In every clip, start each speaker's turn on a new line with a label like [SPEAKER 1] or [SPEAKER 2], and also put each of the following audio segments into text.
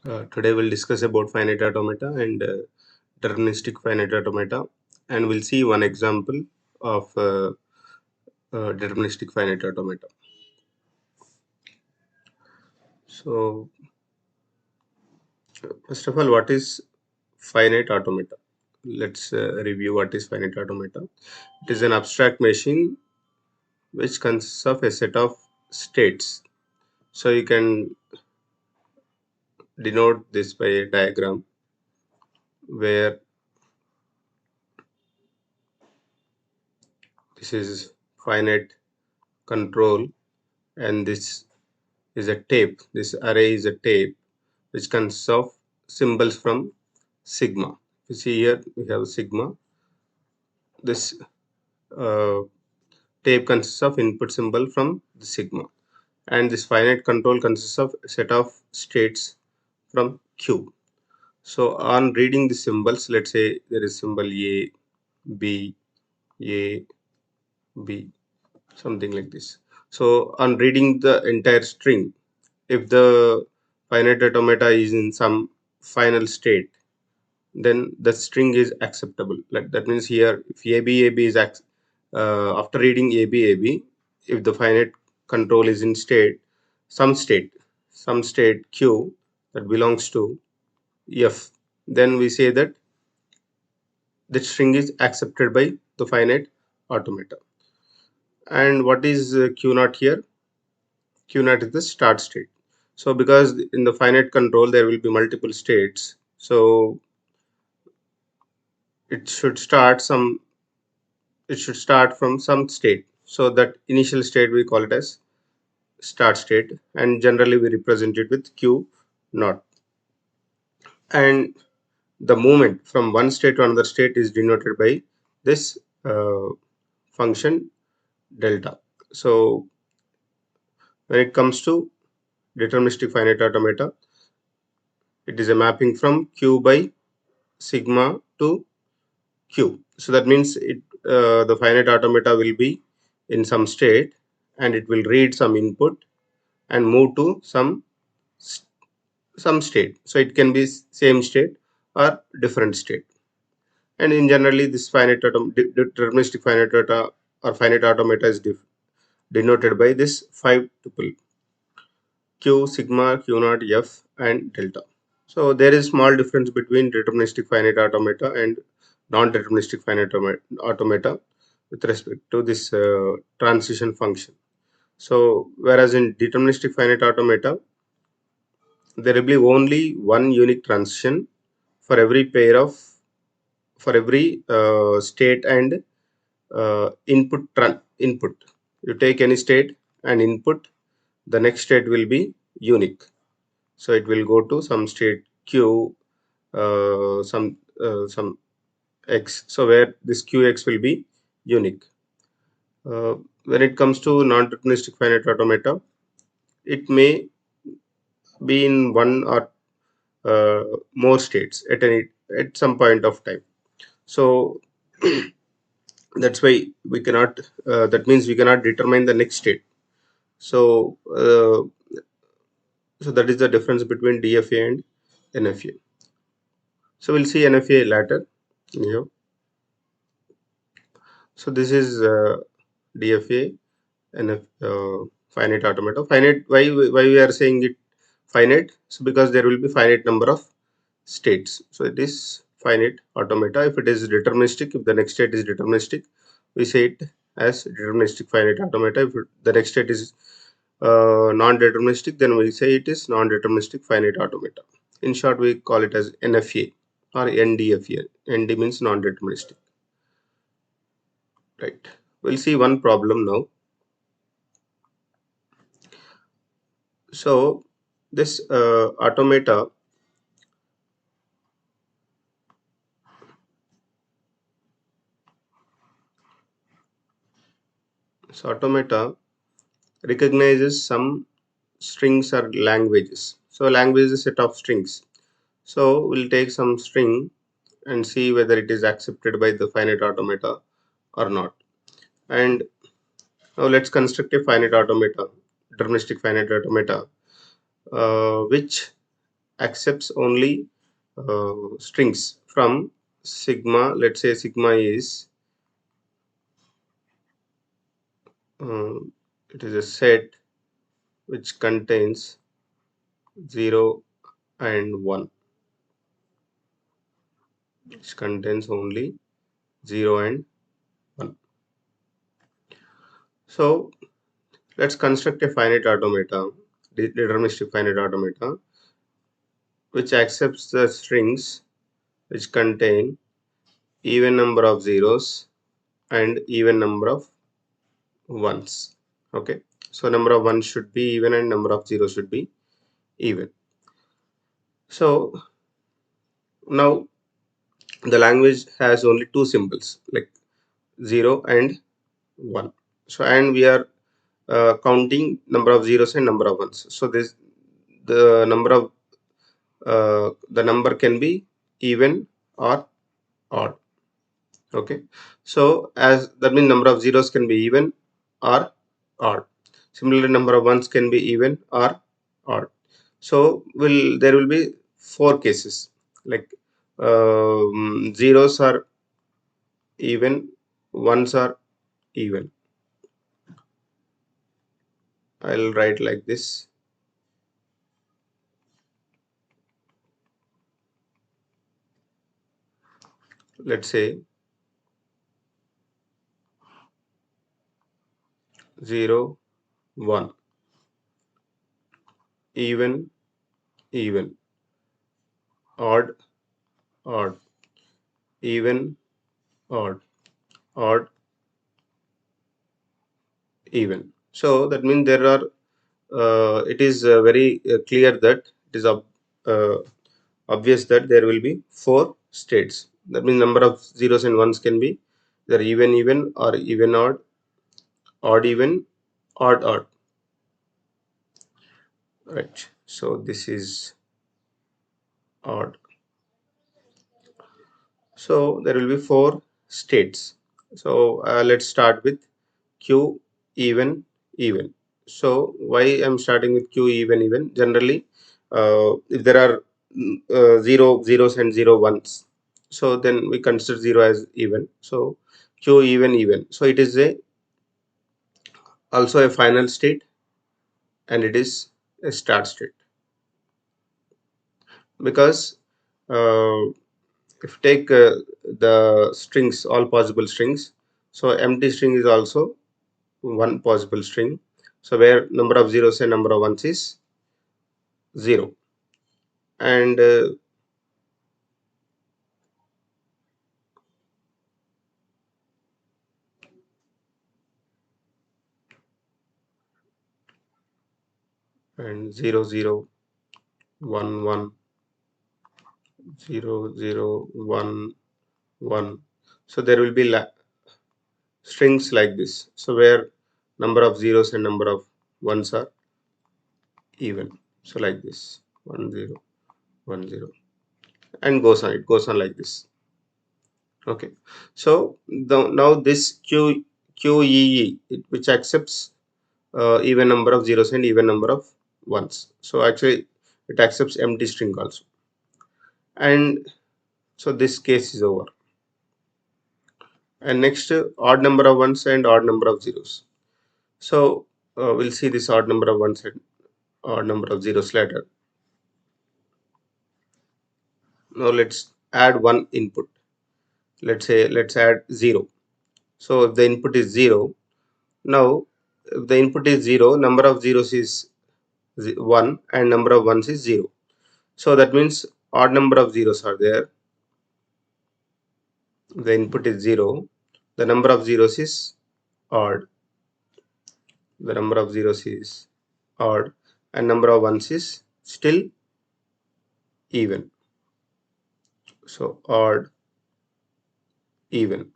[SPEAKER 1] Today we'll discuss about finite automata and deterministic finite automata, and we'll see one example of deterministic finite automata. So, first of all, what is finite automata? Let's review what is finite automata. It is an abstract machine which consists of a set of states. So you can denote this by a diagram where this is finite control and this is a tape. This array is a tape which consists of symbols from sigma. You see here we have sigma. This uh, tape consists of input symbol from the sigma, and this finite control consists of a set of states from Q. So on reading the symbols, let's say there is symbol A, B, A, B, something like this. So on reading the entire string, if the finite automata is in some final state, then the string is acceptable. Like that means here, if AB is after reading AB, if the finite control is in some state, some state Q that belongs to F, then we say that the string is accepted by the finite automata. And what is Q naught here? Q naught is the start state. So because in the finite control there will be multiple states, so it should start from some state. So that initial state we call it as start state, and generally we represent it with Q naught. And the movement from one state to another state is denoted by this function delta. So when it comes to deterministic finite automata, it is a mapping from Q by sigma to Q. So that means the finite automata will be in some state and it will read some input and move to some state. So it can be same state or different state. And in generally, this deterministic finite automata or finite automata is denoted by this 5 tuple Q, sigma, Q naught, F, and delta. So there is small difference between deterministic finite automata and non-deterministic finite automata with respect to this transition function. So whereas in deterministic finite automata, there will be only one unique transition for every for every state and input. You take any state and input, the next state will be unique. So it will go to some state Q, some X. So where this QX will be unique. When it comes to non-deterministic finite automata, it may be in one or more states at some point of time. So that's why we cannot. That means we cannot determine the next state. So so that is the difference between DFA and NFA. So we'll see NFA later. Yeah. So this is DFA and finite automata. Finite. Why we are saying it finite? So because there will be finite number of states. So it is finite automata. If it is deterministic, if the next state is deterministic, we say it as deterministic finite automata. If the next state is non-deterministic, then we say it is non-deterministic finite automata. In short, we call it as NFA or NDFA. ND means non-deterministic. Right. We'll see one problem now. So this automata, recognizes some strings or languages. So language is a set of strings. So we'll take some string and see whether it is accepted by the finite automata or not. And now let's construct a finite automata, deterministic finite automata, which accepts only strings from sigma. Let's say sigma is it is a set which contains 0 and 1, which contains only 0 and 1. So let's construct a finite automata, deterministic finite automata, which accepts the strings which contain even number of zeros and even number of ones. Okay, so number of ones should be even and number of zeros should be even. So now the language has only two symbols like 0 and 1. So and we are counting number of zeros and number of ones. So this the number of the number can be even or odd. Okay, so as that means number of zeros can be even or odd. Similarly, number of ones can be even or odd. So there will be four cases like zeros are even, ones are even. I'll write like this. Let's say 0, 1, even, even, odd, odd, even, odd, odd, even. So that means there are it is very clear that it is uh, obvious that there will be four states. That means number of zeros and ones can be either even even or even odd even, odd odd. Right. So this is odd. So there will be four states. So let's start with Q even even. So why I'm starting with Q even even? Generally, if there are zero zeros and zero ones, so then we consider zero as even. So Q even even. So it is a also a final state and it is a start state because uh, if you take the strings, all possible strings, so empty string is also one possible string, so where number of zeros and number of ones is 0 and 0 0 1 1 0 0 1 1. So there will be strings like this, so where number of zeros and number of ones are even, so like this 1 0 1 0 and goes on, it goes on like this. Okay, so now this QEE which accepts even number of zeros and even number of ones. So actually it accepts empty string also. And so this case is over. And next odd number of ones and odd number of zeros. So we'll see this odd number of ones and odd number of zeros later. Now let's add one input. Let's say let's add 0. So if the input is 0, now if the input is 0, number of zeros is 1 and number of ones is 0. So that means odd number of zeros are there. The input is 0, the number of zeros is odd, the number of zeros is odd and number of ones is still even. So odd, even.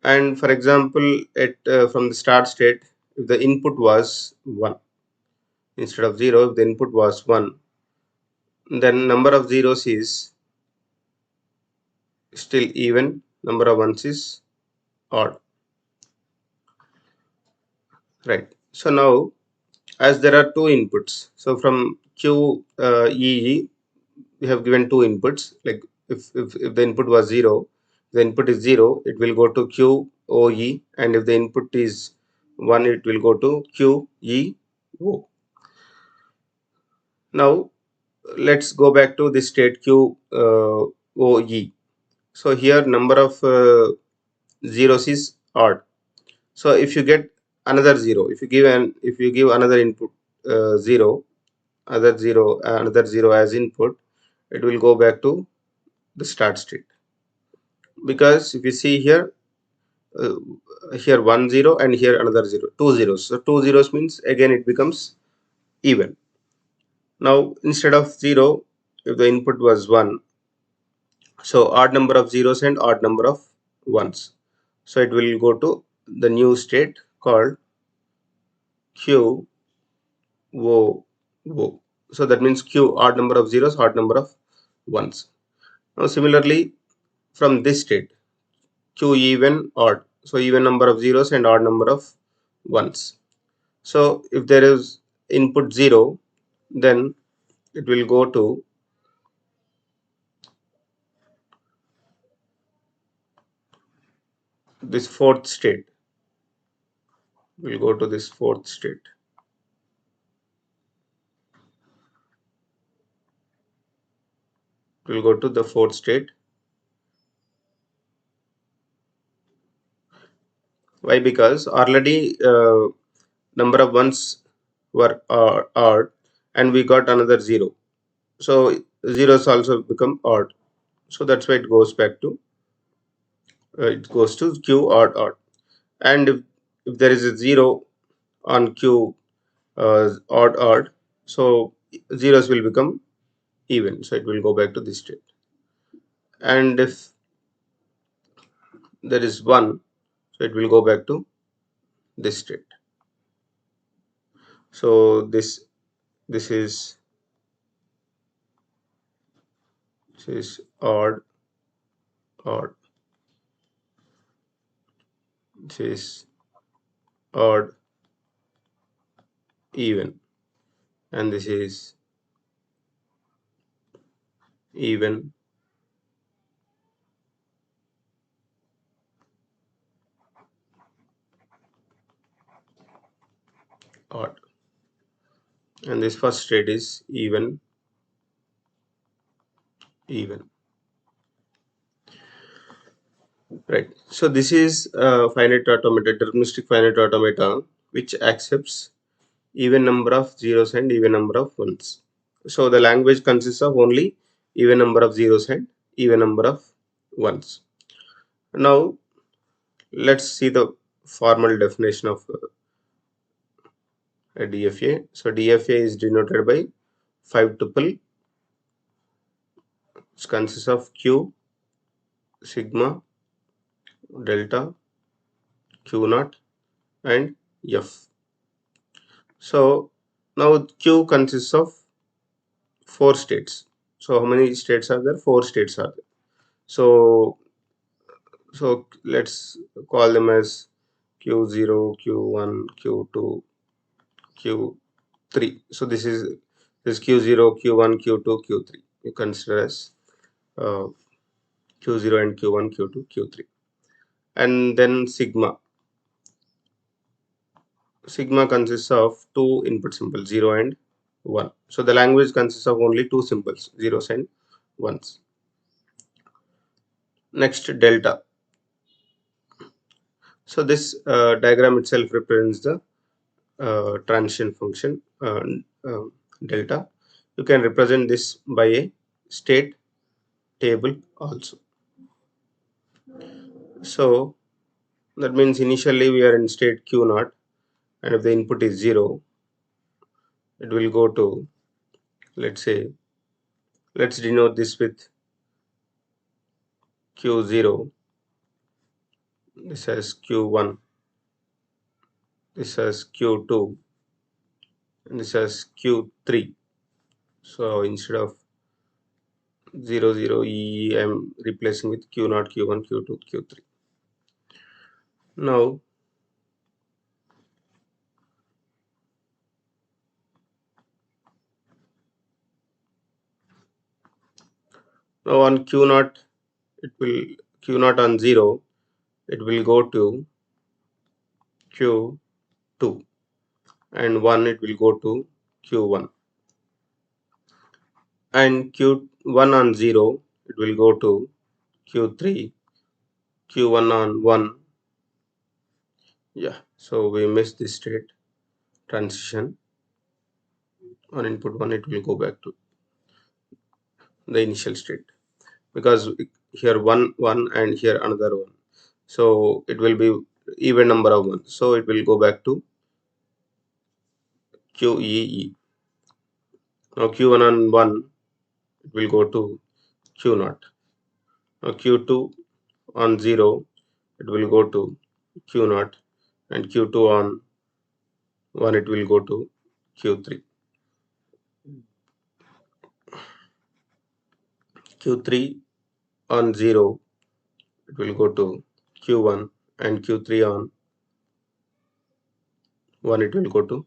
[SPEAKER 1] And for example, from the start state, if the input was 1 instead of 0, if the input was 1, then number of zeros is still even, number of ones is odd. Right. So now as there are two inputs. So from QEE, we have given two inputs. Like if the input was 0, the input is 0, it will go to QOE, and if the input is 1, it will go to QEO. Now let's go back to the state QOE. So here number of zeros is odd. So if you get another 0, if you give another input 0, another 0 as input, it will go back to the start state. Because if you see here, uh, here 1 0 and here another 0, two zeros. So two zeros means again it becomes even. Now instead of 0, if the input was 1, so odd number of zeros and odd number of ones. So it will go to the new state called Q O O. So that means Q, odd number of zeros, odd number of ones. Now similarly, from this state, Q even odd. So even number of zeros and odd number of ones. So if there is input 0, then it will go to this fourth state. We'll go to this fourth state. We'll go to the fourth state. Why? Because already number of ones were odd, and we got another 0. So zeros also become odd. So that's why it goes back to it goes to Q odd odd. And if there is a 0 on Q odd odd, so zeros will become even, so it will go back to this state. And if there is 1, so it will go back to this state. So this is odd odd, this is odd even, and this is even odd, and this first state is even even. Right. So this is finite automata, deterministic finite automata, which accepts even number of zeros and even number of ones. So the language consists of only even number of zeros and even number of ones. Now let's see the formal definition of a DFA. So DFA is denoted by 5 tuple, which consists of Q, sigma, delta, Q naught, and F. So now Q consists of 4 states. So how many states are there? 4 states are there. So let's call them as Q0, Q1, Q2, Q3. So this Q0, Q1, Q2, Q3. You consider as uh, Q0 and Q1, Q2, Q3. And then sigma. Sigma consists of two input symbols, 0 and 1. So the language consists of only two symbols, zeros and ones. Next, delta. So this diagram itself represents the transition function uh, delta. You can represent this by a state table also. So that means initially we are in state Q naught, and if the input is 0, it will go to, let's say, let's denote this with Q0, this as Q1, this as Q2, and this as Q3. So instead of 0 0 E, I am replacing with Q naught, Q1, Q2, Q3. Now Now on Q naught, it will Q naught on 0, it will go to Q2, and 1 it will go to Q1, and Q1 on 0 it will go to Q3, Q1 on 1. Yeah, so we missed this state transition. On input 1 it will go back to the initial state, because here 1 and here another 1, so it will be even number of 1, so it will go back to QEE. Now Q1 on 1 it will go to Q naught. Now Q2 on 0 it will go to Q naught, and Q2 on 1 it will go to Q3. Q3 on 0 it will go to Q1, and Q3 on 1 it will go to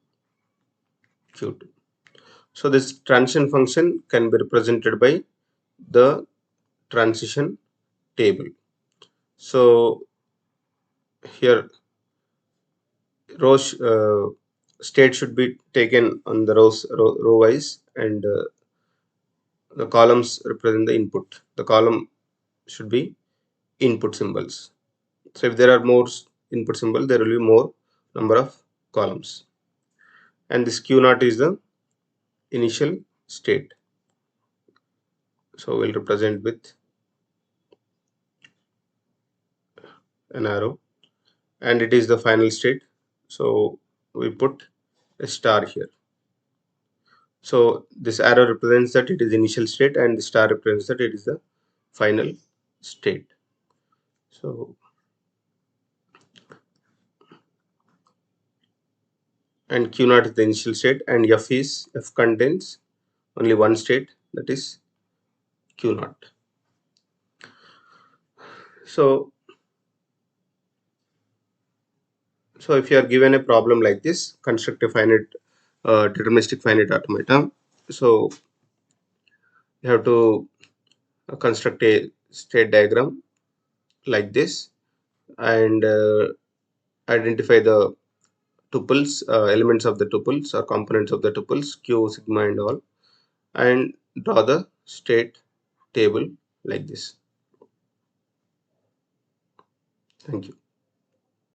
[SPEAKER 1] Q2. So this transition function can be represented by the transition table. So here rows state should be taken on the row wise, and the columns represent the input. The column should be input symbols. So if there are more input symbols, there will be more number of columns. And this Q naught is the initial state. So we'll represent with an arrow, and it is the final state. So we put a star here. So this arrow represents that it is initial state, and the star represents that it is the final state. So, and Q naught is the initial state, and F contains only one state, that is Q naught. So if you are given a problem like this, construct a finite deterministic finite automata, so you have to construct a state diagram like this, and identify the tuples, elements of the tuples or components of the tuples, Q, sigma and all, and draw the state table like this. Thank you.